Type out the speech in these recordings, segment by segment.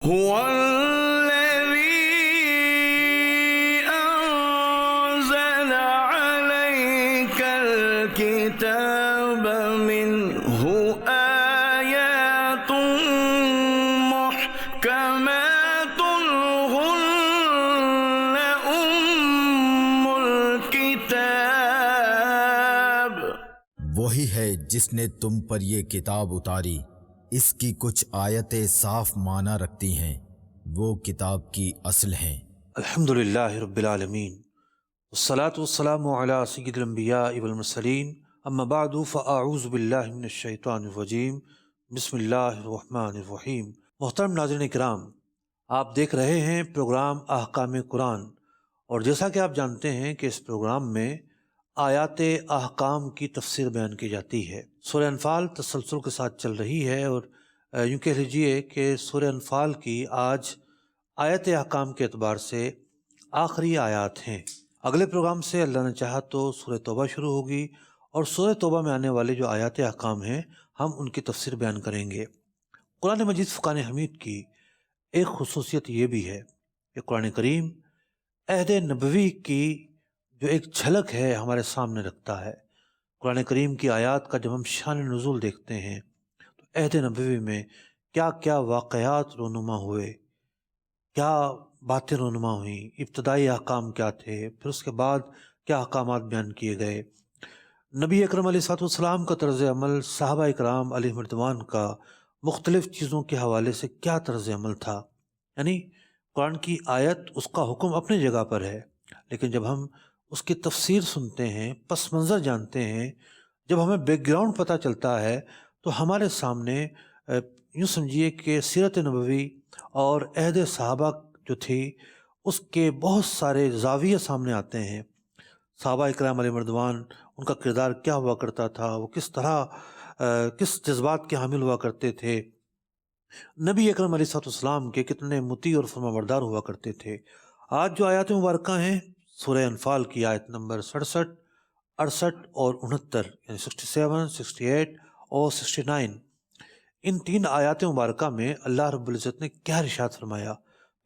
هو الذي أنزل عليك الكتاب منه آيات محكمات هن أم الكتاب. وہی ہے جس نے تم پر یہ کتاب اتاری، اس کی کچھ آیتیں صاف معنی رکھتی ہیں، وہ کتاب کی اصل ہیں۔ الحمدللہ رب العالمین، والصلاة والسلام علی سید الانبیاء والمرسلین، اما بعد فاعوذ باللہ من الشیطان الرجیم، بسم اللہ الرحمن الرحیم۔ محترم ناظرین کرام، آپ دیکھ رہے ہیں پروگرام احکام قرآن، اور جیسا کہ آپ جانتے ہیں کہ اس پروگرام میں آیات احکام کی تفسیر بیان کی جاتی ہے۔ سورہ انفال تسلسل کے ساتھ چل رہی ہے، اور یوں کہہ لیجئے کہ سورہ انفال کی آج آیت احکام کے اعتبار سے آخری آیات ہیں۔ اگلے پروگرام سے اللہ نے چاہا تو سورہ توبہ شروع ہوگی، اور سورہ توبہ میں آنے والے جو آیات احکام ہیں ہم ان کی تفسیر بیان کریں گے۔ قرآن مجید فرقان حمید کی ایک خصوصیت یہ بھی ہے کہ قرآن کریم عہد نبوی کی جو ایک جھلک ہے ہمارے سامنے رکھتا ہے۔ قرآن کریم کی آیات کا جب ہم شان نزول دیکھتے ہیں تو عہد نبوی میں کیا کیا واقعات رونما ہوئے، کیا باتیں رونما ہوئیں، ابتدائی احکام کیا تھے، پھر اس کے بعد کیا احکامات بیان کیے گئے، نبی اکرم علیہ الصلوۃ والسلام کا طرز عمل، صحابہ اکرام علیہم رضوان کا مختلف چیزوں کے حوالے سے کیا طرز عمل تھا۔ یعنی قرآن کی آیت، اس کا حکم اپنی جگہ پر ہے، لیکن جب ہم اس کی تفسیر سنتے ہیں، پس منظر جانتے ہیں، جب ہمیں بیک گراؤنڈ پتہ چلتا ہے، تو ہمارے سامنے یوں سمجھیے کہ سیرت نبوی اور عہد صحابہ جو تھی اس کے بہت سارے زاویے سامنے آتے ہیں۔ صحابہ اکرام علیہ رضوان، ان کا کردار کیا ہوا کرتا تھا، وہ کس طرح کس جذبات کے حامل ہوا کرتے تھے، نبی اکرم علیہ السلام کے کتنے مطیع اور فرمانبردار ہوا کرتے تھے۔ آج جو آیات مبارکہ ہیں، سورہ انفال کی آیت نمبر 67، 68 اور 69، یعنی 67، 68 اور 69، ان تین آیات مبارکہ میں اللہ رب العزت نے کیا ارشاد فرمایا،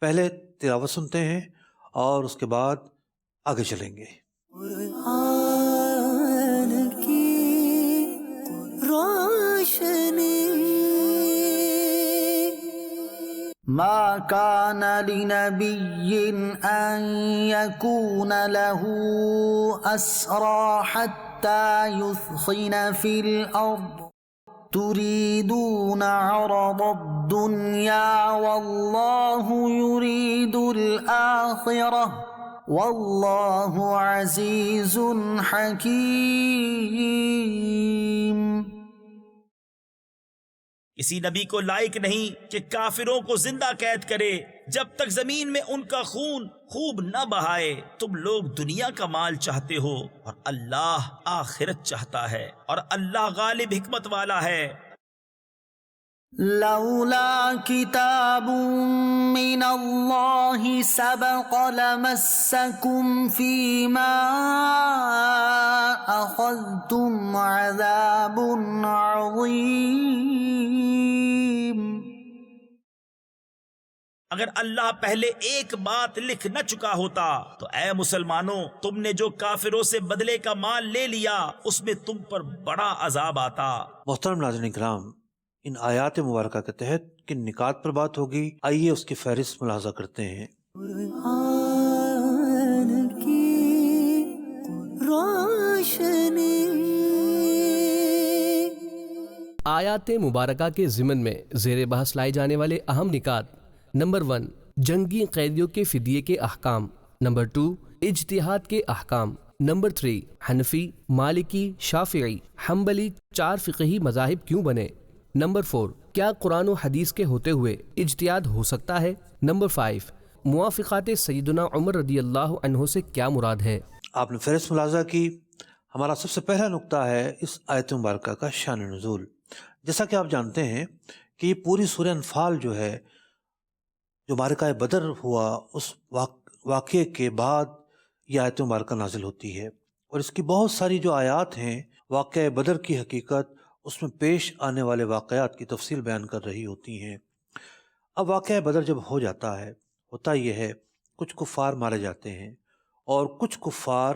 پہلے تلاوت سنتے ہیں اور اس کے بعد آگے چلیں گے۔ قرآن کی روشنی ما كان لنبي أن يكون له أسرى حتى يثخن في الأرض تريدون عرض الدنيا والله يريد الآخرة والله عزيز حكيم۔ کسی نبی کو لائق نہیں کہ کافروں کو زندہ قید کرے جب تک زمین میں ان کا خون خوب نہ بہائے۔ تم لوگ دنیا کا مال چاہتے ہو اور اللہ آخرت چاہتا ہے، اور اللہ غالب حکمت والا ہے۔ لولا كتاب من الله سبق لمسكم فيما أخذتم عذاب عظيم۔ اگر اللہ پہلے ایک بات لکھ نہ چکا ہوتا تو اے مسلمانوں، تم نے جو کافروں سے بدلے کا مال لے لیا اس میں تم پر بڑا عذاب آتا۔ محترم ناظرین کرام، ان آیات مبارکہ کے تحت کن نکات پر بات ہوگی، آئیے اس کی فہرست ملاحظہ کرتے ہیں۔ قرآن کی روشنی۔ آیات مبارکہ کے ضمن میں زیر بحث لائے جانے والے اہم نکات: نمبر 1، جنگی قیدیوں کے فدیے کے احکام۔ نمبر 2، اجتہاد کے احکام۔ نمبر 3، حنفی، مالکی، شافعی، حنبلی 4 فقہی مذاہب کیوں بنے۔ نمبر 4، کیا قرآن و حدیث کے ہوتے ہوئے اجتہاد ہو سکتا ہے۔ نمبر 5، موافقات سیدنا عمر رضی اللہ عنہ سے کیا مراد ہے۔ آپ نے فہرست ملاحظہ کی۔ ہمارا سب سے پہلا نقطہ ہے اس آیت مبارکہ کا شان نزول۔ جیسا کہ آپ جانتے ہیں کہ یہ پوری سورہ انفال جو ہے، جو معرکہ بدر ہوا اس واقعے کے بعد یہ آیت مبارکہ نازل ہوتی ہے، اور اس کی بہت ساری جو آیات ہیں واقعہ بدر کی حقیقت، اس میں پیش آنے والے واقعات کی تفصیل بیان کر رہی ہوتی ہیں۔ اب واقعہ بدر جب ہو جاتا ہے، ہوتا یہ ہے کچھ کفار مارے جاتے ہیں اور کچھ کفار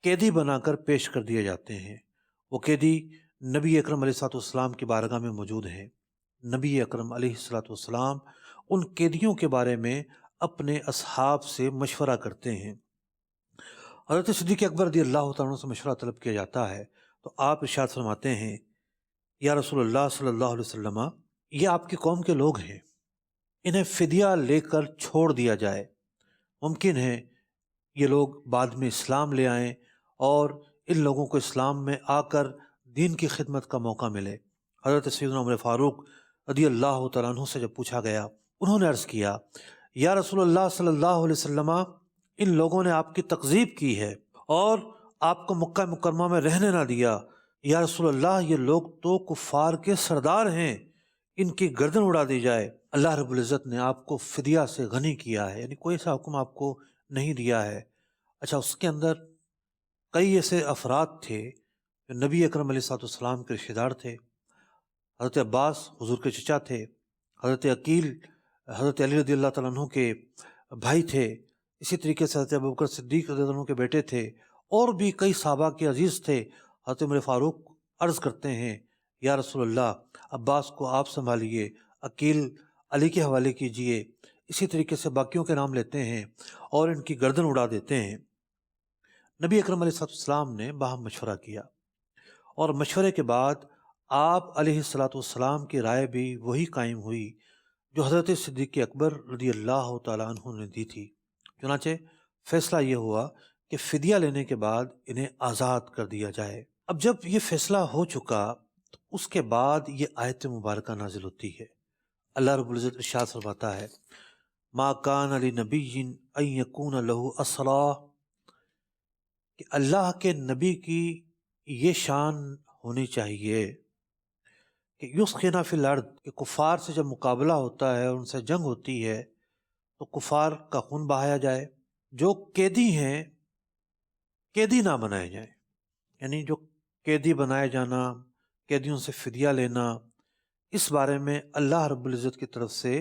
قیدی بنا کر پیش کر دیے جاتے ہیں۔ وہ قیدی نبی اکرم علیہ الصلوۃ والسلام کی بارگاہ میں موجود ہیں۔ نبی اکرم علیہ الصلوۃ والسلام ان قیدیوں کے بارے میں اپنے اصحاب سے مشورہ کرتے ہیں۔ حضرت صدیق اکبر رضی اللہ تعالیٰ عنہ سے مشورہ طلب کیا جاتا ہے تو آپ ارشاد فرماتے ہیں، یا رسول اللہ صلی اللہ علیہ وسلم، یہ آپ کی قوم کے لوگ ہیں، انہیں فدیہ لے کر چھوڑ دیا جائے، ممکن ہے یہ لوگ بعد میں اسلام لے آئیں اور ان لوگوں کو اسلام میں آ کر دین کی خدمت کا موقع ملے۔ حضرت سیدنا عمر فاروق رضی اللہ تعالیٰ عنہ سے جب پوچھا گیا، انہوں نے عرض کیا، یا رسول اللہ صلی اللہ علیہ وسلم، ان لوگوں نے آپ کی تکذیب کی ہے اور آپ کو مکہ مکرمہ میں رہنے نہ دیا۔ یا رسول اللہ، یہ لوگ تو کفار کے سردار ہیں، ان کی گردن اڑا دی جائے۔ اللہ رب العزت نے آپ کو فدیہ سے غنی کیا ہے، یعنی کوئی ایسا حکم آپ کو نہیں دیا ہے۔ اچھا، اس کے اندر کئی ایسے افراد تھے جو نبی اکرم علیہ الصلوۃ والسلام کے رشتہ دار تھے۔ حضرت عباس حضور کے چچا تھے، حضرت عقیل حضرت علی رضی اللہ تعالیٰ عنہ کے بھائی تھے، اسی طریقے سے حضرت ابوبکر صدیق رضی اللہ عنہ کے بیٹے تھے، اور بھی کئی صحابہ کے عزیز تھے۔ حضرت عمر فاروق عرض کرتے ہیں، یا رسول اللہ، عباس کو آپ سنبھالیے، عقیل علی کے حوالے کیجئے۔ اسی طریقے سے باقیوں کے نام لیتے ہیں اور ان کی گردن اڑا دیتے ہیں۔ نبی اکرم علیہ السلام نے باہم مشورہ کیا، اور مشورے کے بعد آپ علیہ الصلوۃ والسلام کی رائے بھی وہی قائم ہوئی جو حضرت صدیق اکبر رضی اللہ تعالیٰ عنہ نے دی تھی۔ چنانچہ فیصلہ یہ ہوا کہ فدیہ لینے کے بعد انہیں آزاد کر دیا جائے۔ اب جب یہ فیصلہ ہو چکا تو اس کے بعد یہ آیت مبارکہ نازل ہوتی ہے۔ اللہ رب العزت ارشاد فرماتا ہے، ما کان لنبی ان یکون لہ اسریٰ، کہ اللہ کے نبی کی یہ شان ہونی چاہیے کہ یسخن فی الارض، کہ کفار سے جب مقابلہ ہوتا ہے، ان سے جنگ ہوتی ہے تو کفار کا خون بہایا جائے، جو قیدی ہیں قیدی نہ بنائے جائیں، یعنی جو قیدی بنائے جانا، قیدیوں سے فدیہ لینا، اس بارے میں اللہ رب العزت کی طرف سے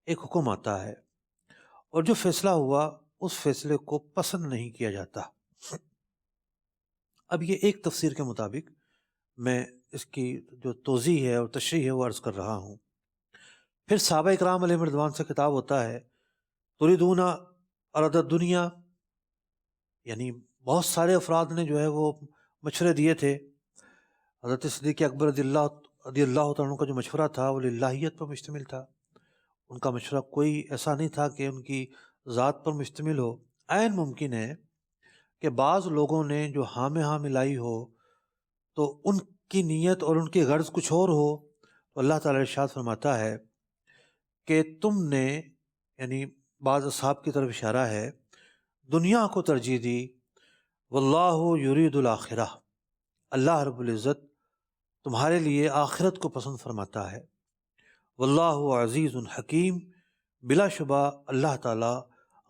ایک حکم آتا ہے، اور جو فیصلہ ہوا اس فیصلے کو پسند نہیں کیا جاتا۔ اب یہ ایک تفسیر کے مطابق میں اس کی جو توضیح ہے اور تشریح ہے وہ عرض کر رہا ہوں۔ پھر صحابہ اکرام علیہم رضوان سے خطاب ہوتا ہے، تریدون عرض الدنیا، یعنی بہت سارے افراد نے جو ہے وہ مشورے دیے تھے۔ حضرت صدیق اکبر رضی اللہ تعالیٰ عنہ کا جو مشورہ تھا وہ للہیت پر مشتمل تھا، ان کا مشورہ کوئی ایسا نہیں تھا کہ ان کی ذات پر مشتمل ہو۔ عین ممکن ہے کہ بعض لوگوں نے جو ہاں میں ہاں ملائی ہو تو ان کی نیت اور ان کی غرض کچھ اور ہو، تو اللہ تعالیٰ ارشاد فرماتا ہے کہ تم نے، یعنی بعض اصحاب کی طرف اشارہ ہے، دنیا کو ترجیح دی، واللہ یرید الآخرہ، اللہ رب العزت تمہارے لیے آخرت کو پسند فرماتا ہے، واللہ عزیز حکیم، بلا شبہ اللہ تعالیٰ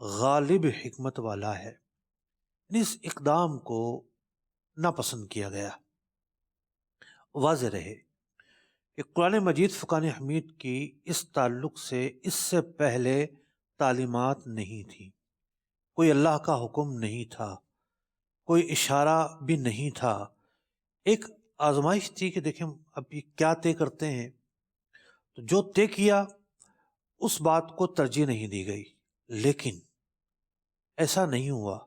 غالب حکمت والا ہے۔ اس اقدام کو ناپسند کیا گیا۔ واضح رہے کہ قرآن مجید فرقان حمید کی اس تعلق سے اس سے پہلے تعلیمات نہیں تھی، کوئی اللہ کا حکم نہیں تھا، کوئی اشارہ بھی نہیں تھا۔ ایک آزمائش تھی کہ دیکھیں اب یہ کیا طے کرتے ہیں، تو جو طے کیا اس بات کو ترجیح نہیں دی گئی۔ لیکن ایسا نہیں ہوا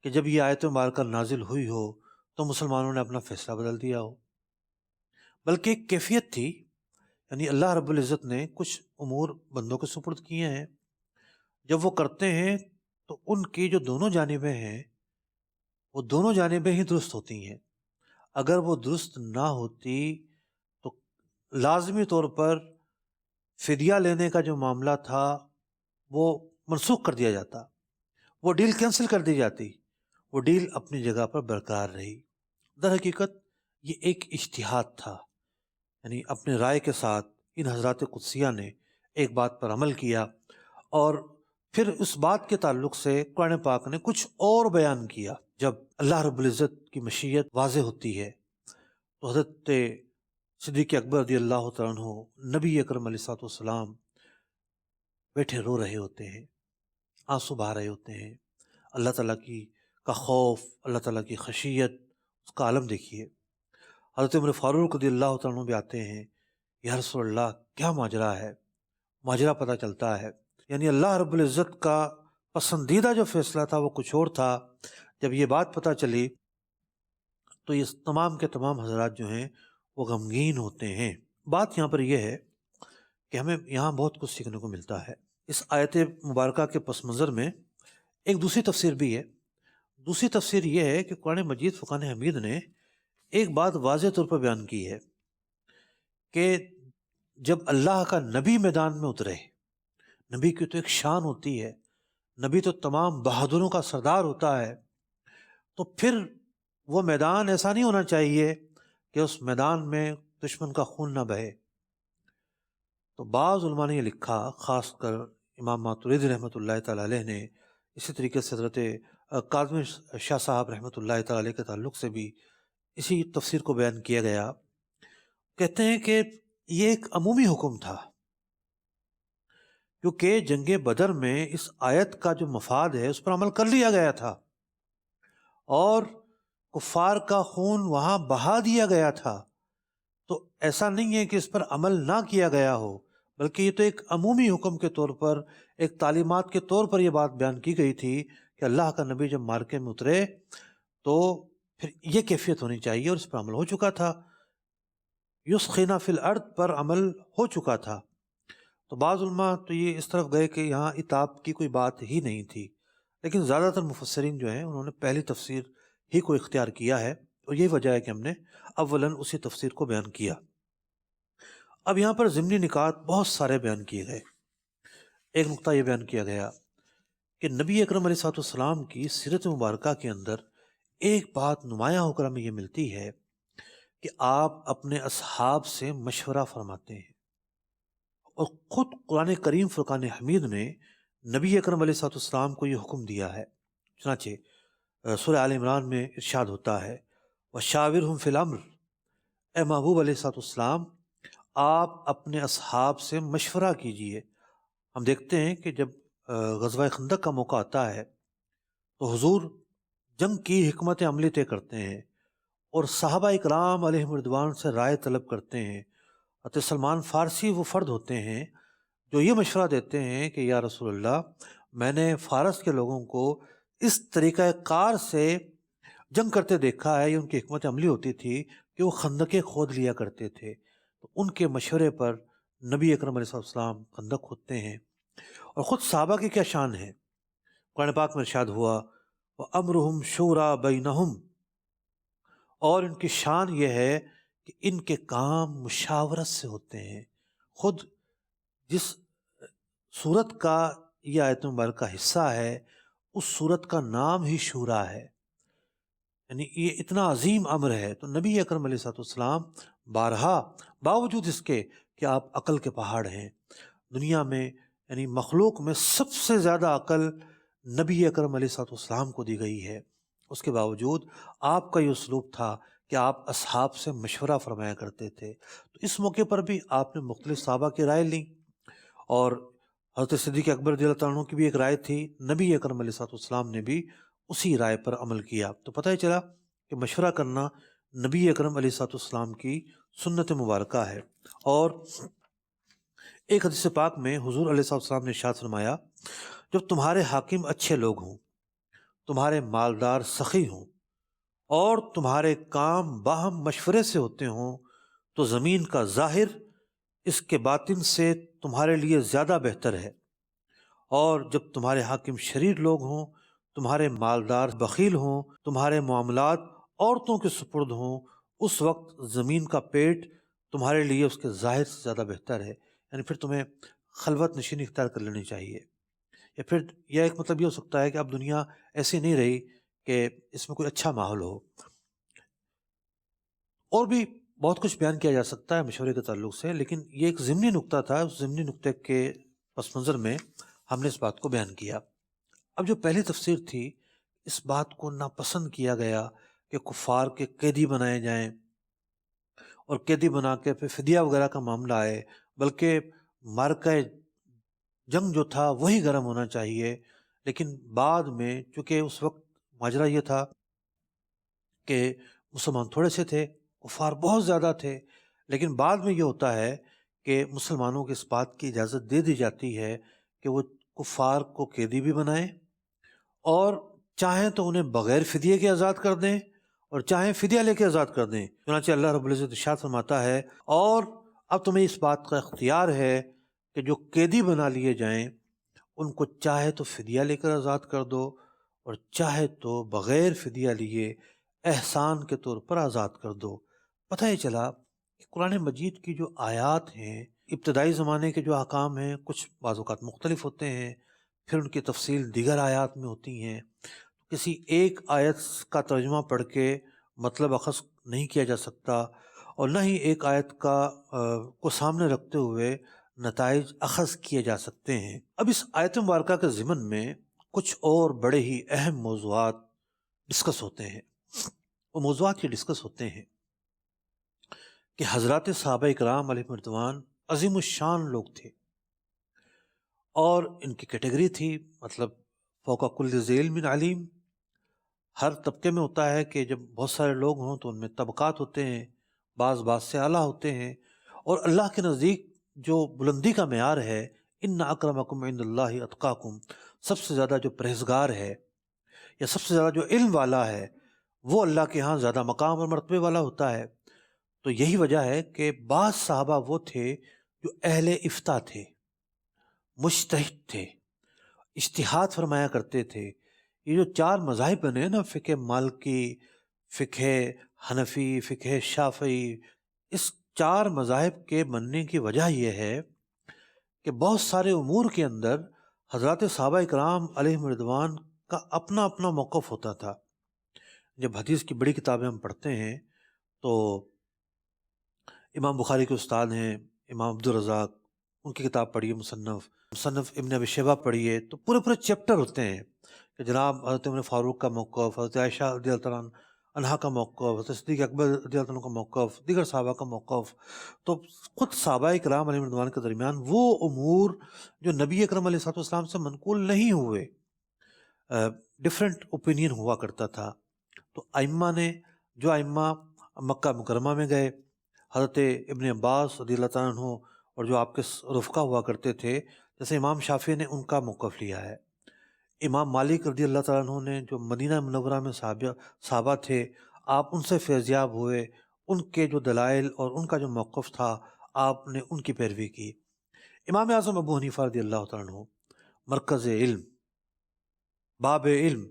کہ جب یہ آیت مبارکہ نازل ہوئی ہو تو مسلمانوں نے اپنا فیصلہ بدل دیا ہو، بلکہ ایک کیفیت تھی، یعنی اللہ رب العزت نے کچھ امور بندوں کے سپرد کیے ہیں، جب وہ کرتے ہیں تو ان کی جو دونوں جانبیں ہیں وہ دونوں جانبیں ہی درست ہوتی ہیں۔ اگر وہ درست نہ ہوتی تو لازمی طور پر فدیہ لینے کا جو معاملہ تھا وہ منسوخ کر دیا جاتا، وہ ڈیل کینسل کر دی جاتی، وہ ڈیل اپنی جگہ پر برقرار رہی۔ در حقیقت یہ ایک اجتہاد تھا، یعنی اپنے رائے کے ساتھ ان حضرات قدسیہ نے ایک بات پر عمل کیا، اور پھر اس بات کے تعلق سے قرآن پاک نے کچھ اور بیان کیا۔ جب اللہ رب العزت کی مشیت واضح ہوتی ہے تو حضرت صدیق اکبر رضی اللہ تعالیٰ عنہ، نبی اکرم علیہ الصلوۃ والسلام بیٹھے رو رہے ہوتے ہیں، آنسو بہا رہے ہوتے ہیں، اللہ تعالیٰ کا خوف، اللہ تعالیٰ کی خشیت، اس کا عالم دیکھیے۔ حضرت عمر فاروق رضی اللہ تعالیٰ عنہ بھی آتے ہیں، یا رسول اللہ کیا ماجرا ہے؟ ماجرا پتہ چلتا ہے، یعنی اللہ رب العزت کا پسندیدہ جو فیصلہ تھا وہ کچھ اور تھا۔ جب یہ بات پتہ چلی تو یہ تمام کے تمام حضرات جو ہیں وہ غمگین ہوتے ہیں۔ بات یہاں پر یہ ہے کہ ہمیں یہاں بہت کچھ سیکھنے کو ملتا ہے۔ اس آیت مبارکہ کے پس منظر میں ایک دوسری تفسیر بھی ہے۔ دوسری تفسیر یہ ہے کہ قرآن مجید فقان حمید نے ایک بات واضح طور پر بیان کی ہے کہ جب اللہ کا نبی میدان میں اترے، نبی کی تو ایک شان ہوتی ہے، نبی تو تمام بہادروں کا سردار ہوتا ہے، تو پھر وہ میدان ایسا نہیں ہونا چاہیے کہ اس میدان میں دشمن کا خون نہ بہے۔ تو بعض علماء نے یہ لکھا، خاص کر امام ماتریدی رحمۃ اللہ تعالیٰ علیہ نے، اسی طریقے سے حضرت کاظم شاہ صاحب رحمۃ اللہ تعالیٰ علیہ کے تعلق سے بھی اسی تفسیر کو بیان کیا گیا۔ کہتے ہیں کہ یہ ایک عمومی حکم تھا، کیونکہ جنگ بدر میں اس آیت کا جو مفاد ہے اس پر عمل کر لیا گیا تھا، اور کفار کا خون وہاں بہا دیا گیا تھا۔ تو ایسا نہیں ہے کہ اس پر عمل نہ کیا گیا ہو، بلکہ یہ تو ایک عمومی حکم کے طور پر، ایک تعلیمات کے طور پر یہ بات بیان کی گئی تھی کہ اللہ کا نبی جب مارکے میں اترے تو پھر یہ کیفیت ہونی چاہیے، اور اس پر عمل ہو چکا تھا۔ یسخینا فی الارض پر عمل ہو چکا تھا۔ تو بعض علماء تو یہ اس طرف گئے کہ یہاں عتاب کی کوئی بات ہی نہیں تھی، لیکن زیادہ تر مفسرین جو ہیں انہوں نے پہلی تفسیر ہی کو اختیار کیا ہے، اور یہی وجہ ہے کہ ہم نے اولاً اسی تفسیر کو بیان کیا۔ اب یہاں پر ضمنی نکات بہت سارے بیان کیے گئے۔ ایک نقطہ یہ بیان کیا گیا کہ نبی اکرم علیہ الصلوۃ والسلام کی سیرت مبارکہ کے اندر ایک بات نمایاں ہو کر ہمیں یہ ملتی ہے کہ آپ اپنے اصحاب سے مشورہ فرماتے ہیں، اور خود قرآن کریم فرقان حمید نے نبی اکرم علیہ الصلوۃ والسلام کو یہ حکم دیا ہے۔ چنانچہ سورہ آل عمران میں ارشاد ہوتا ہے وَشَاوِرْهُمْ فِي الْأَمْرِ، اے محبوب علیہ الصلوۃ والسلام آپ اپنے اصحاب سے مشورہ کیجئے۔ ہم دیکھتے ہیں کہ جب غزوہ خندق کا موقع آتا ہے تو حضور جنگ کی حکمت عملی طے کرتے ہیں، اور صحابہ اکرام علیہم رضوان سے رائے طلب کرتے ہیں۔ حضرت سلمان فارسی وہ فرد ہوتے ہیں جو یہ مشورہ دیتے ہیں کہ یا رسول اللہ، میں نے فارس کے لوگوں کو اس طریقہ کار سے جنگ کرتے دیکھا ہے، یہ ان کی حکمت عملی ہوتی تھی کہ وہ خندقیں کھود لیا کرتے تھے۔ تو ان کے مشورے پر نبی اکرم علیہ السلام خندق کھودتے ہیں۔ اور خود صحابہ کی کیا شان ہے، قرآن پاک میں ارشاد ہوا وَأَمْرُهُمْ شُورَى بَيْنَهُمْ، اور ان کی شان یہ ہے کہ ان کے کام مشاورت سے ہوتے ہیں۔ خود جس صورت کا یہ آیت مبارکہ حصہ ہے اس صورت کا نام ہی شورا ہے، یعنی یہ اتنا عظیم امر ہے۔ تو نبی اکرم علیہ السلام بارہا باوجود اس کے کہ آپ عقل کے پہاڑ ہیں، دنیا میں یعنی مخلوق میں سب سے زیادہ عقل نبی اکرم علیہ السلام کو دی گئی ہے، اس کے باوجود آپ کا یہ اسلوب تھا کہ آپ اصحاب سے مشورہ فرمایا کرتے تھے۔ تو اس موقع پر بھی آپ نے مختلف صحابہ کی رائے لیں، اور حضرت صدیق اکبر رضی اللہ عنہ کی بھی ایک رائے تھی، نبی اکرم علیہ السلام نے بھی اسی رائے پر عمل کیا۔ تو پتہ ہی چلا کہ مشورہ کرنا نبی اکرم علیہ السلام کی سنت مبارکہ ہے۔ اور ایک حدیث پاک میں حضور علیہ السلام نے ارشاد فرمایا جب تمہارے حاکم اچھے لوگ ہوں، تمہارے مالدار سخی ہوں، اور تمہارے کام باہم مشورے سے ہوتے ہوں، تو زمین کا ظاہر اس کے باطن سے تمہارے لیے زیادہ بہتر ہے، اور جب تمہارے حاکم شریر لوگ ہوں، تمہارے مالدار بخیل ہوں، تمہارے معاملات عورتوں کے سپرد ہوں، اس وقت زمین کا پیٹ تمہارے لیے اس کے ظاہر سے زیادہ بہتر ہے۔ یعنی پھر تمہیں خلوت نشینی اختیار کر لینی چاہیے، یا پھر یہ ایک مطلب یہ ہو سکتا ہے کہ اب دنیا ایسی نہیں رہی کہ اس میں کوئی اچھا ماحول ہو۔ اور بھی بہت کچھ بیان کیا جا سکتا ہے مشورے کے تعلق سے، لیکن یہ ایک ضمنی نقطہ تھا، اس ضمنی نقطے کے پس منظر میں ہم نے اس بات کو بیان کیا۔ اب جو پہلی تفسیر تھی، اس بات کو ناپسند کیا گیا کہ کفار کے قیدی بنائے جائیں، اور قیدی بنا کے پھر فدیہ وغیرہ کا معاملہ آئے، بلکہ مارکہ جنگ جو تھا وہی گرم ہونا چاہیے، لیکن بعد میں چونکہ اس وقت ماجرا یہ تھا کہ مسلمان تھوڑے سے تھے، کفار بہت زیادہ تھے، لیکن بعد میں یہ ہوتا ہے کہ مسلمانوں کو اس بات کی اجازت دے دی جاتی ہے کہ وہ کفار کو قیدی بھی بنائیں اور چاہیں تو انہیں بغیر فدیے کے آزاد کر دیں اور چاہیں فدیہ لے کے آزاد کر دیں۔ چنانچہ اللہ رب العزت ارشاد فرماتا ہے اور اب تمہیں اس بات کا اختیار ہے کہ جو قیدی بنا لیے جائیں ان کو چاہے تو فدیہ لے کر آزاد کر دو اور چاہے تو بغیر فدیہ لیے احسان کے طور پر آزاد کر دو۔ پتہ یہ چلا کہ قرآن مجید کی جو آیات ہیں، ابتدائی زمانے کے جو احکام ہیں کچھ بعض اوقات مختلف ہوتے ہیں، پھر ان کی تفصیل دیگر آیات میں ہوتی ہیں۔ کسی ایک آیت کا ترجمہ پڑھ کے مطلب اخذ نہیں کیا جا سکتا اور نہ ہی ایک آیت کو سامنے رکھتے ہوئے نتائج اخذ کیے جا سکتے ہیں۔ اب اس آیت مبارکہ کے ضمن میں کچھ اور بڑے ہی اہم موضوعات ڈسکس ہوتے ہیں۔ وہ موضوعات یہ ڈسکس ہوتے ہیں کہ حضرات صحابہ اکرام علیہم رضوان عظیم الشان لوگ تھے اور ان کی کیٹیگری تھی، مطلب فوق کل ذی علم علیم۔ ہر طبقے میں ہوتا ہے کہ جب بہت سارے لوگ ہوں تو ان میں طبقات ہوتے ہیں، بعض سے اعلیٰ ہوتے ہیں، اور اللہ کے نزدیک جو بلندی کا معیار ہے، ان اکرمکم عند اللہ اتقاکم، سب سے زیادہ جو پرہیزگار ہے یا سب سے زیادہ جو علم والا ہے وہ اللہ کے ہاں زیادہ مقام اور مرتبے والا ہوتا ہے۔ تو یہی وجہ ہے کہ بعض صحابہ وہ تھے جو اہل افتاء تھے، مجتہد تھے، اجتہاد فرمایا کرتے تھے۔ یہ جو چار مذاہب بنے نا، فقہ مالکی، فقہ حنفی، فقہ شافعی، اس چار مذاہب کے بننے کی وجہ یہ ہے کہ بہت سارے امور کے اندر حضرات صحابہ اکرام علیہم رضوان کا اپنا اپنا موقف ہوتا تھا۔ جب حدیث کی بڑی کتابیں ہم پڑھتے ہیں تو امام بخاری کے استاد ہیں امام عبدالرزاق، ان کی کتاب پڑھیے مصنف ابن ابی شیبہ پڑھیے، تو پورے چیپٹر ہوتے ہیں کہ جناب حضرت عمر فاروق کا موقف، حضرت عائشہ رضی اللہ تعالیٰ عنہا کا موقف، حضرت صدیق اکبر رضی اللہ عنہ کا موقف، دیگر صحابہ کا موقف۔ تو خود صحابہ اکرام علیہ رضوان کے درمیان وہ امور جو نبی اکرم علیہ السلام سے منقول نہیں ہوئے، ڈفرینٹ اوپینین ہوا کرتا تھا۔ تو ائمہ نے، جو ائمہ مکہ مکرمہ میں گئے، حضرت ابن عباس رضی اللہ تعالیٰ عنہ اور جو آپ کے رفقا ہوا کرتے تھے، جیسے امام شافعی نے ان کا موقف لیا ہے، امام مالک رضی اللہ تعالیٰ عنہ نے جو مدینہ منورہ میں صحابہ تھے، آپ ان سے فیضیاب ہوئے، ان کے جو دلائل اور ان کا جو موقف تھا آپ نے ان کی پیروی کی۔ امام اعظم ابو حنیفہ رضی اللہ تعالیٰ عنہ، مرکز علم، باب علم،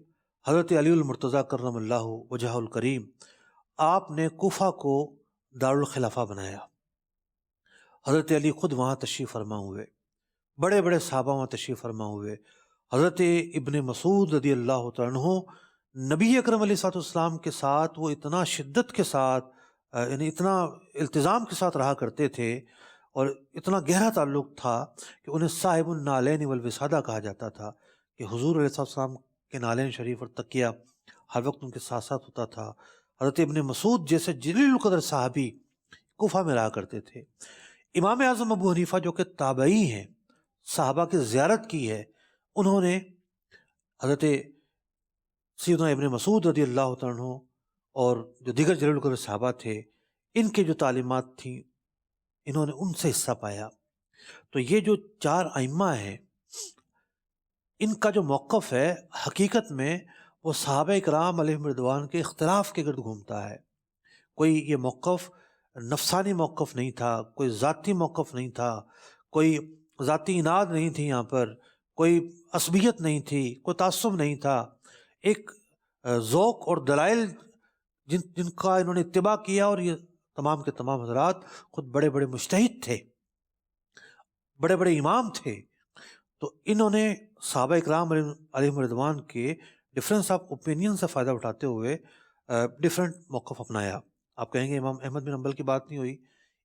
حضرت علی المرتضیٰ کرم اللہ وجہہ الکریم، آپ نے کوفہ کو دارالخلافہ بنایا۔ حضرت علی خود وہاں تشریف فرما ہوئے، بڑے بڑے صحابہ وہاں تشریف فرما ہوئے۔ حضرت ابن مسعود رضی اللہ تعالیٰ عنہ نبی اکرم علیہ السلام کے ساتھ وہ اتنا شدت کے ساتھ، یعنی اتنا التزام کے ساتھ رہا کرتے تھے اور اتنا گہرا تعلق تھا کہ انہیں صاحب النالین والوسادہ کہا جاتا تھا، کہ حضور علیہ السلام کے نالین شریف اور تکیہ ہر وقت ان کے ساتھ ساتھ ہوتا تھا۔ حضرت ابن مسعود جیسے جلیل القدر صحابی کوفہ میں رہا کرتے تھے۔ امام اعظم ابو حنیفہ جو کہ تابعی ہیں، صحابہ کی زیارت کی ہے، انہوں نے حضرت سیدنا ابن مسعود رضی اللہ تعالیٰ عنہ اور جو دیگر جلیل القدر صحابہ تھے، ان کے جو تعلیمات تھیں انہوں نے ان سے حصہ پایا۔ تو یہ جو چار ائمہ ہیں، ان کا جو موقف ہے حقیقت میں وہ صحابہ اکرام علیہم رضوان کے اختلاف کے گرد گھومتا ہے۔ کوئی یہ موقف نفسانی موقف نہیں تھا، کوئی ذاتی موقف نہیں تھا، کوئی ذاتی اناد نہیں تھی، یہاں پر کوئی عصبیت نہیں تھی، کوئی تعصب نہیں تھا، ایک ذوق اور دلائل جن کا انہوں نے اتباع کیا، اور یہ تمام کے تمام حضرات خود بڑے بڑے مجتہد تھے، بڑے بڑے امام تھے۔ تو انہوں نے صحابہ اکرام علیہم رضوان کے ڈفرینس آف اوپینین سے فائدہ اٹھاتے ہوئے ڈفرینٹ موقف اپنایا۔ آپ کہیں گے امام احمد بن حنبل کی بات نہیں ہوئی۔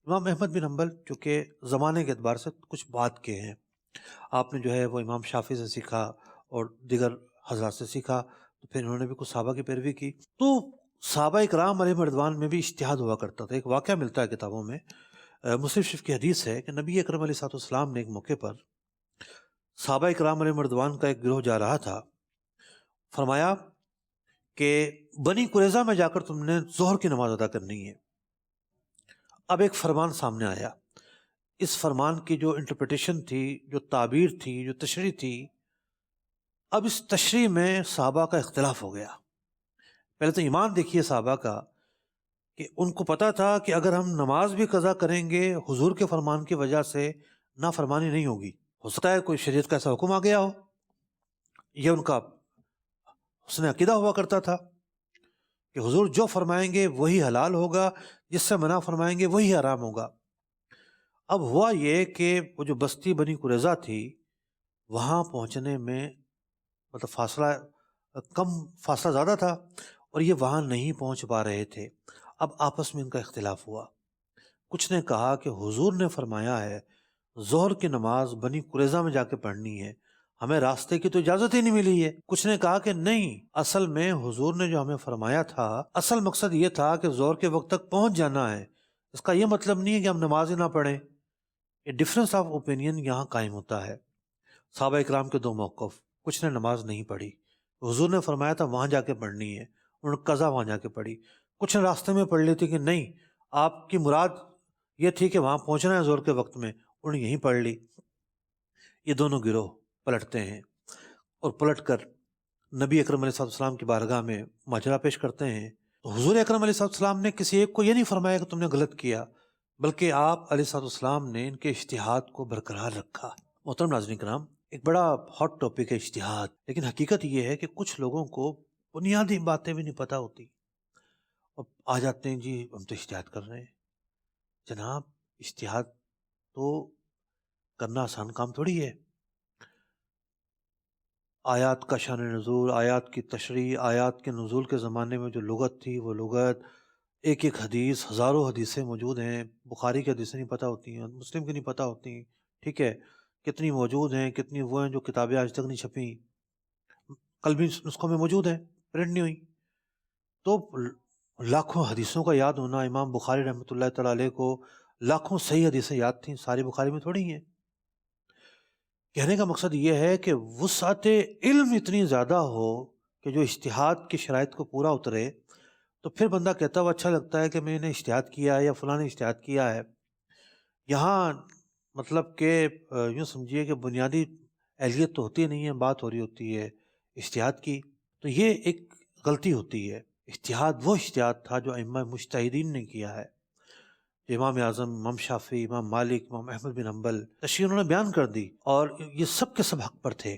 امام احمد بن حنبل چونکہ زمانے کے اعتبار سے کچھ بعد کے ہیں، آپ نے جو ہے وہ امام شافعی سے سیکھا اور دیگر حضرات سے سیکھا، تو پھر انہوں نے بھی کچھ صحابہ کی پیروی کی۔ تو صحابہ اکرام علیہم رضوان میں بھی اجتہاد ہوا کرتا تھا۔ ایک واقعہ ملتا ہے کتابوں میں، مسلم شریف کی حدیث ہے کہ نبی اکرم علیہ السلام نے ایک موقع پر صحابہ کرام علیہ مردوان کا ایک گروہ جا رہا تھا، فرمایا کہ بنی قریظہ میں جا کر تم نے ظہر کی نماز ادا کرنی ہے۔ اب ایک فرمان سامنے آیا، اس فرمان کی جو انٹرپریٹیشن تھی، جو تعبیر تھی، جو تشریح تھی، اب اس تشریح میں صحابہ کا اختلاف ہو گیا۔ پہلے تو ایمان دیکھیے صحابہ کا کہ ان کو پتا تھا کہ اگر ہم نماز بھی قضا کریں گے حضور کے فرمان کی وجہ سے نافرمانی نہیں ہوگی۔ ہو سکتا ہے کوئی شریعت کا ایسا حکم آ گیا ہو، یہ ان کا حسن عقیدہ ہوا کرتا تھا کہ حضور جو فرمائیں گے وہی حلال ہوگا، جس سے منع فرمائیں گے وہی حرام ہوگا۔ اب ہوا یہ کہ وہ جو بستی بنی قریظہ تھی وہاں پہنچنے میں مطلب فاصلہ زیادہ تھا اور یہ وہاں نہیں پہنچ پا رہے تھے۔ اب آپس میں ان کا اختلاف ہوا۔ کچھ نے کہا کہ حضور نے فرمایا ہے ظہر کی نماز بنی قریظہ میں جا کے پڑھنی ہے، ہمیں راستے کی تو اجازت ہی نہیں ملی ہے۔ کچھ نے کہا کہ نہیں، اصل میں حضور نے جو ہمیں فرمایا تھا اصل مقصد یہ تھا کہ ظہر کے وقت تک پہنچ جانا ہے، اس کا یہ مطلب نہیں ہے کہ ہم نماز ہی نہ پڑھیں۔ یہ ڈفرینس آف اوپینین یہاں قائم ہوتا ہے۔ صحابہ اکرام کے دو موقف، کچھ نے نماز نہیں پڑھی، حضور نے فرمایا تھا وہاں جا کے پڑھنی ہے، انہوں نے قضا وہاں جا کے پڑھی۔ کچھ نے راستے میں پڑھ لی تھی کہ نہیں، آپ کی مراد یہ تھی کہ وہاں پہنچنا ہے ظہر کے وقت میں، انہوں نے یہیں پڑھ لی۔ یہ دونوں گروہ پلٹتے ہیں اور پلٹ کر نبی اکرم علیہ السلام کی بارگاہ میں ماجرا پیش کرتے ہیں۔ تو حضور اکرم علیہ السلام نے کسی ایک کو یہ نہیں فرمایا کہ تم نے غلط کیا، بلکہ آپ علیہ السلام نے ان کے اجتہاد کو برقرار رکھا۔ محترم ناظرین کرام، ایک بڑا ہاٹ ٹاپک ہے اجتہاد، لیکن حقیقت یہ ہے کہ کچھ لوگوں کو بنیادی باتیں بھی نہیں پتہ ہوتی اور آ جاتے ہیں جی ہم تو اجتہاد کر رہے ہیں۔ جناب اجتہاد تو کرنا آسان کام تھوڑی ہے۔ آیات کا شان نزول، آیات کی تشریح، آیات کے نزول کے زمانے میں جو لغت تھی وہ لغت، ایک ایک حدیث، ہزاروں حدیثیں موجود ہیں، بخاری کی حدیثیں نہیں پتہ ہوتی ہیں، مسلم کی نہیں پتہ ہوتی، ٹھیک ہے، کتنی موجود ہیں، کتنی وہ ہیں جو کتابیں آج تک نہیں چھپیں، قلبی نسخوں میں موجود ہیں، پرنٹ نہیں ہوئی۔ تو لاکھوں حدیثوں کا یاد ہونا، امام بخاری رحمۃ اللہ تعالیٰ علیہ کو لاکھوں صحیح حدیثیں یاد تھیں، ساری بخاری میں تھوڑی ہیں۔ کہنے کا مقصد یہ ہے کہ وسعت علم اتنی زیادہ ہو کہ جو اجتہاد کی شرائط کو پورا اترے، تو پھر بندہ کہتا ہے وہ اچھا لگتا ہے کہ میں نے اجتہاد کیا ہے یا فلاں نے اجتہاد کیا ہے۔ یہاں مطلب کہ یوں سمجھیے کہ بنیادی اہلیت تو ہوتی نہیں ہے، بات ہو رہی ہوتی ہے اجتہاد کی، تو یہ ایک غلطی ہوتی ہے۔ اجتہاد وہ اجتہاد تھا جو ائمہ مجتہدین نے کیا ہے، امام اعظم، امام شافعی، امام مالک، امام احمد بن حنبل، تشریح انہوں نے بیان کر دی اور یہ سب کے سب حق پر تھے۔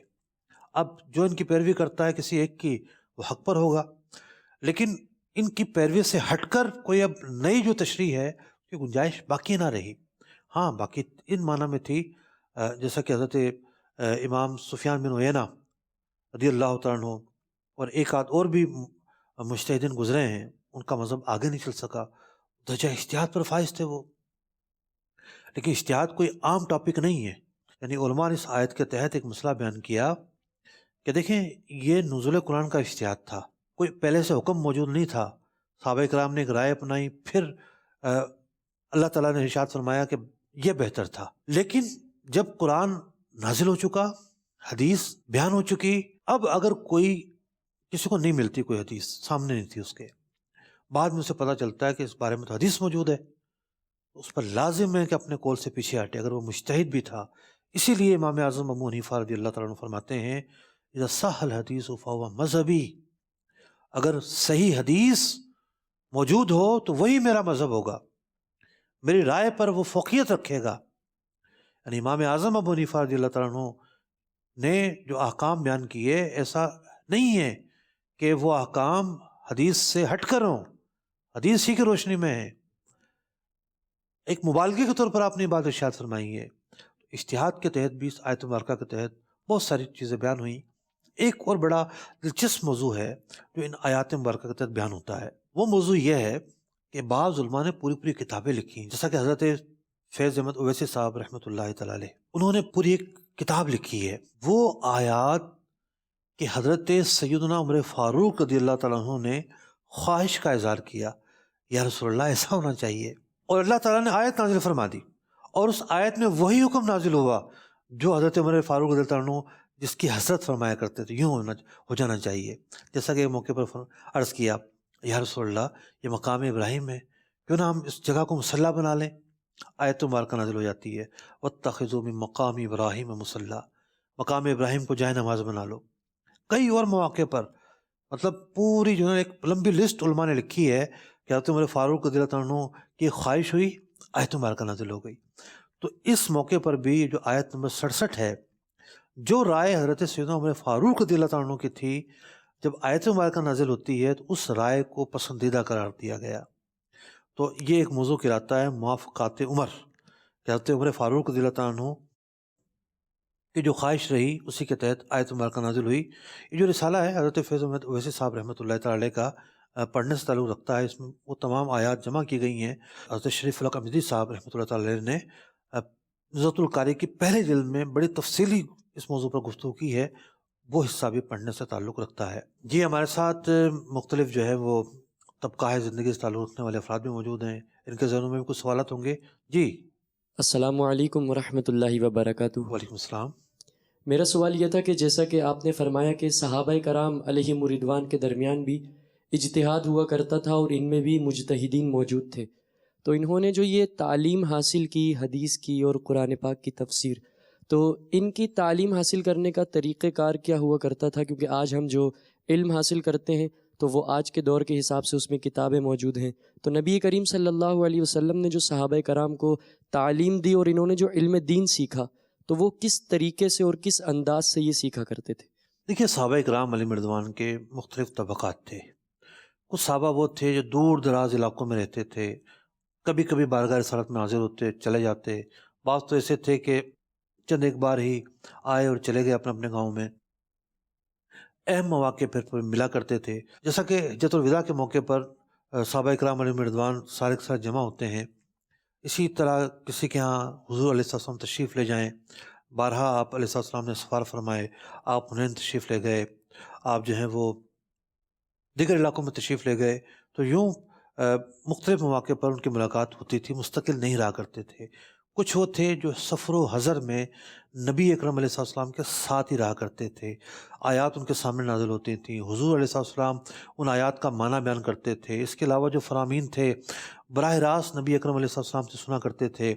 اب جو ان کی پیروی کرتا ہے کسی ایک کی، وہ حق پر ہوگا، لیکن ان کی پیروی سے ہٹ کر کوئی اب نئی جو تشریح ہے کی گنجائش باقی نہ رہی۔ ہاں باقی ان معنی میں تھی جیسا کہ حضرت امام سفیان بن عیینہ رضی اللہ تعالیٰ عنہ اور ایک آدھ اور بھی مجتہدین گزرے ہیں، ان کا مذہب آگے نہیں چل سکا، درجہ اجتہاد پر فائز تھے وہ۔ لیکن اجتہاد کوئی عام ٹاپک نہیں ہے، یعنی علماء نے اس آیت کے تحت ایک مسئلہ بیان کیا کہ دیکھیں یہ نزول قرآن کا اجتہاد تھا، کوئی پہلے سے حکم موجود نہیں تھا، صحابہ کرام نے ایک رائے اپنائی، پھر اللہ تعالیٰ نے ارشاد فرمایا کہ یہ بہتر تھا۔ لیکن جب قرآن نازل ہو چکا، حدیث بیان ہو چکی، اب اگر کوئی کسی کو نہیں ملتی، کوئی حدیث سامنے نہیں تھی اس کے، بعد میں اسے پتہ چلتا ہے کہ اس بارے میں تو حدیث موجود ہے، اس پر لازم ہے کہ اپنے قول سے پیچھے ہٹے، اگر وہ مجتہد بھی تھا۔ اسی لیے امام اعظم ابو حنیفہ رضی اللہ تعالیٰ عنہ فرماتے ہیں اذا صح الحدیث فهو مذہبی، اگر صحیح حدیث موجود ہو تو وہی میرا مذہب ہوگا، میری رائے پر وہ فوقیت رکھے گا۔ یعنی امام اعظم ابو حنیفہ رضی اللہ تعالیٰ عنہ نے جو احکام بیان کیے، ایسا نہیں ہے کہ وہ احکام حدیث سے ہٹ کر ہوں، حدیث ہی کی روشنی میں ہے، ایک مبالغے کے طور پر آپ نے بات ارشاد فرمائی ہے۔ اجتہاد کے تحت بھی اس آیت مبارکہ کے تحت بہت ساری چیزیں بیان ہوئیں۔ ایک اور بڑا دلچسپ موضوع ہے جو ان آیات مبارکہ کے تحت بیان ہوتا ہے، وہ موضوع یہ ہے کہ بعض علماء نے پوری کتابیں لکھی ہیں، جیسا کہ حضرت فیض احمد اویسی صاحب رحمۃ اللہ تعالی علیہ، انہوں نے پوری ایک کتاب لکھی ہے۔ وہ آیات کہ حضرت سیدنا عمر فاروق رضی اللہ تعالیٰ عنہ نے خواہش کا اظہار کیا، یا رسول اللہ ایسا ہونا چاہیے، اور اللہ تعالیٰ نے آیت نازل فرما دی، اور اس آیت میں وہی حکم نازل ہوا جو حضرت عمر فاروق رضی اللہ عنہ جس کی حسرت فرمایا کرتے تھے یوں ہو جانا چاہیے. جیسا کہ ایک موقع پر عرض کیا یا رسول اللہ یہ مقام ابراہیم ہے، کیوں نہ ہم اس جگہ کو مصلی بنا لیں. آیت مبارکہ نازل ہو جاتی ہے واتخذوا من مقام ابراہیم مصلی، مقام ابراہیم کو جائے نماز بنا لو. کئی اور مواقع پر مطلب پوری جو ہے ایک لمبی لسٹ علماء نے لکھی ہے کہ حضرت عمر فاروق رضی اللہ عنہ کی خواہش ہوئی، آیت مبارکہ نازل ہو گئی. تو اس موقع پر بھی جو آیت نمبر 67 ہے، جو رائے حضرت سیدنا عمر فاروق رضی اللہ عنہ کی تھی، جب آیت مبارکہ نازل ہوتی ہے تو اس رائے کو پسندیدہ قرار دیا گیا. تو یہ ایک موضوع کہلاتا ہے موافقات عمر، کہ حضرت عمر فاروق رضی اللہ عنہ کی جو خواہش رہی اسی کے تحت آیت مبارکہ نازل ہوئی. یہ جو رسالہ ہے حضرت فیض احمد اویسی صاحب رحمۃ اللہ تعالی علیہ کا پڑھنے سے تعلق رکھتا ہے. اس میں وہ تمام آیات جمع کی گئی ہیں. حضرت شریف فلک احمدی صاحب رحمۃ اللہ تعالی علیہ نے نزہۃ القاری کی پہلے جلد میں بڑی تفصیلی اس موضوع پر گفتگو کی ہے، وہ حصہ بھی پڑھنے سے تعلق رکھتا ہے. جی ہمارے ساتھ مختلف جو ہے وہ طبقہ زندگی سے تعلق رکھنے والے افراد بھی موجود ہیں، ان کے ذہنوں میں بھی کچھ سوالات ہوں گے. جی السلام علیکم ورحمۃ اللہ وبرکاتہ. وعلیکم السلام. میرا سوال یہ تھا کہ جیسا کہ آپ نے فرمایا کہ صحابہ کرام علیہم رضوان کے درمیان بھی اجتہاد ہوا کرتا تھا اور ان میں بھی مجتہدین موجود تھے، تو انہوں نے جو یہ تعلیم حاصل کی حدیث کی اور قرآن پاک کی تفسیر، تو ان کی تعلیم حاصل کرنے کا طریقہ کار کیا ہوا کرتا تھا؟ کیونکہ آج ہم جو علم حاصل کرتے ہیں تو وہ آج کے دور کے حساب سے اس میں کتابیں موجود ہیں. تو نبی کریم صلی اللہ علیہ وسلم نے جو صحابہ کرام کو تعلیم دی اور انہوں نے جو علم دین سیکھا، تو وہ کس طریقے سے اور کس انداز سے یہ سیکھا کرتے تھے؟ دیکھیے صحابہ کرام علیہم رضوان کے مختلف طبقات تھے. کچھ صحابہ وہ تھے جو دور دراز علاقوں میں رہتے تھے، کبھی کبھی بارگاہ رسالت میں حاضر ہوتے چلے جاتے. بعض تو ایسے تھے کہ چند ایک بار ہی آئے اور چلے گئے اپنے اپنے گاؤں میں. اہم مواقع پھر ملا کرتے تھے، جیسا کہ حجۃ الوداع کے موقع پر صحابہ کرام علیہم رضوان سارے کے ساتھ جمع ہوتے ہیں. اسی طرح کسی کے ہاں حضور علیہ السلام تشریف لے جائیں، بارہا آپ علیہ السلام نے سفار فرمائے، آپ حنین تشریف لے گئے، آپ جو ہیں وہ دیگر علاقوں میں تشریف لے گئے. تو یوں مختلف مواقع پر ان کی ملاقات ہوتی تھی، مستقل نہیں رہا کرتے تھے. کچھ وہ تھے جو سفر و حضر میں نبی اکرم علیہ السلام کے ساتھ ہی رہا کرتے تھے، آیات ان کے سامنے نازل ہوتی تھیں، حضور علیہ السلام ان آیات کا معنی بیان کرتے تھے. اس کے علاوہ جو فرامین تھے براہ راست نبی اکرم علیہ السلام سے سنا کرتے تھے.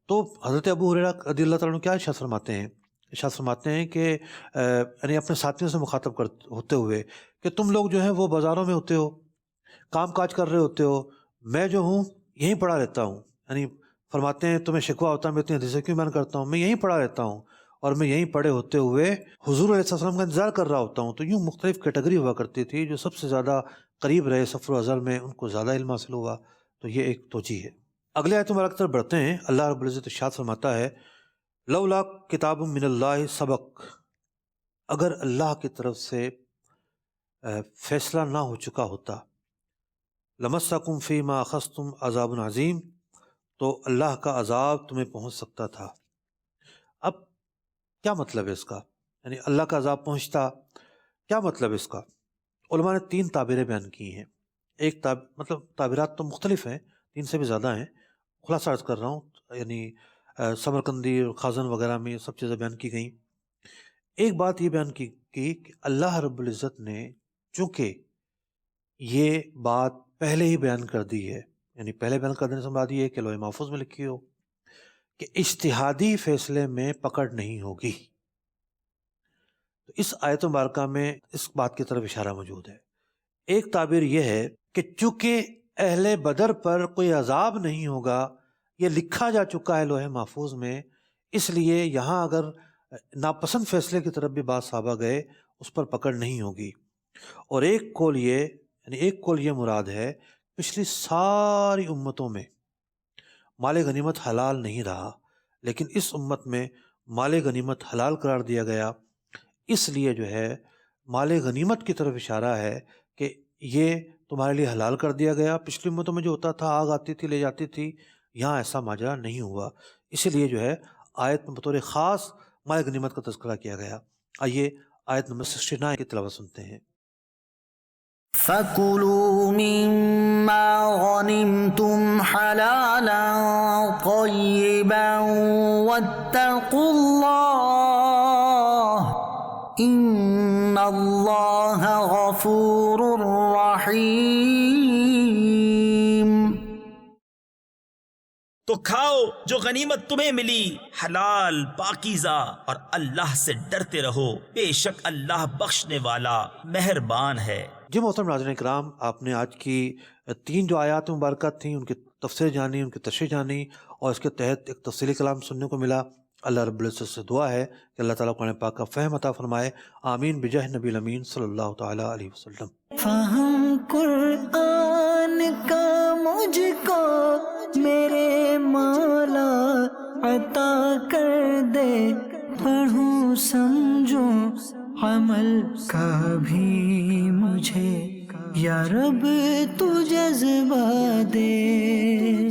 تو حضرت ابو ہریرہ رضی اللہ تعالیٰ عنہ کیا ارشاد فرماتے ہیں؟ ارشاد فرماتے ہیں کہ یعنی اپنے ساتھیوں سے مخاطب ہوتے ہوئے کہ تم لوگ جو ہیں وہ بازاروں میں ہوتے ہو، کام کاج کر رہے ہوتے ہو، میں جو ہوں یہیں پڑا رہتا ہوں. یعنی فرماتے ہیں تمہیں شکوہ ہوتا ہے میں اتنی حدیثیں کیوں بیان کرتا ہوں، میں یہیں پڑا رہتا ہوں اور میں یہیں پڑے ہوتے ہوئے حضور علیہ السلام کا انتظار کر رہا ہوتا ہوں. تو یوں مختلف کیٹیگری ہوا کرتی تھی. جو سب سے زیادہ قریب رہے سفر و حضر میں ان کو زیادہ علم حاصل ہوا. تو یہ ایک توجیہ ہے. اگلے آیت مبارک طرف بڑھتے ہیں. اللہ رب العزت ارشاد فرماتا ہے لولا کتاب من اللہ سبق، اگر اللہ کی طرف سے فیصلہ نہ ہو چکا ہوتا، لمسکم فیما اخذتم عذاب عظیم، تو اللہ کا عذاب تمہیں پہنچ سکتا تھا. اب کیا مطلب ہے اس کا؟ یعنی اللہ کا عذاب پہنچتا، کیا مطلب ہے اس کا؟ علماء نے 3 تعبیریں بیان کی ہیں. ایک مطلب تعبیرات تو مختلف ہیں، 3 سے بھی زیادہ ہیں، خلاصہ عرض کر رہا ہوں. یعنی سمرقندی اور خازن وغیرہ میں یہ سب چیزیں بیان کی گئیں. ایک بات یہ بیان کی کہ اللہ رب العزت نے چونکہ یہ بات پہلے ہی بیان کر دی ہے، یعنی پہلے بیان کر دینے سے مراد یہ ہے کہ لوح محفوظ میں لکھی ہو کہ اجتہادی فیصلے میں پکڑ نہیں ہوگی. تو اس آیت مبارکہ میں اس بات کی طرف اشارہ موجود ہے. ایک تعبیر یہ ہے کہ چونکہ اہل بدر پر کوئی عذاب نہیں ہوگا، یہ لکھا جا چکا ہے لوح محفوظ میں، اس لیے یہاں اگر ناپسند فیصلے کی طرف بھی بعض صحابہ گئے اس پر پکڑ نہیں ہوگی. اور ایک قول یہ مراد ہے پچھلی ساری امتوں میں مال غنیمت حلال نہیں رہا، لیکن اس امت میں مال غنیمت حلال قرار دیا گیا. اس لیے جو ہے مال غنیمت کی طرف اشارہ ہے کہ یہ تمہارے لیے حلال کر دیا گیا. پچھلی امتوں میں جو ہوتا تھا آگ آتی تھی لے جاتی تھی، یہاں ایسا ماجرا نہیں ہوا. اسی لیے جو ہے آیت میں بطور خاص مال غنیمت کا تذکرہ کیا گیا. آئیے آیت نمبر 69 کی تلاوت سنتے ہیں. فَكُلُوا مِمَّا غَنِمْتُمْ حَلَالًا طَيِّبًا وَاتَّقُوا اللَّهَ إِنَّ اللَّهَ غَفُورٌ رَحِيمٌ۔ تو کھاؤ جو غنیمت تمہیں ملی، حلال پاکیزہ، اور اللہ سے ڈرتے رہو، بے شک اللہ بخشنے والا مہربان ہے۔ جی محترم ناظرین کرام، آپ نے آج کی 3 جو آیات مبارکات تھیں ان کی تفسیر جانی، ان کی تشریح جانی، اور اس کے تحت ایک تفصیلی کلام سننے کو ملا۔ اللہ رب العزت سے دعا ہے کہ اللہ تعالیٰ قرآن پاک کا فہم عطا فرمائے، آمین بجاہ نبی الامین صلی اللہ تعالیٰ علیہ وسلم۔ فہم قرآن کا مجھ کو میرے مولا عطا کر دے، پڑھوں سمجھوں عمل کا بھی مجھے یا رب تو جذبہ دے۔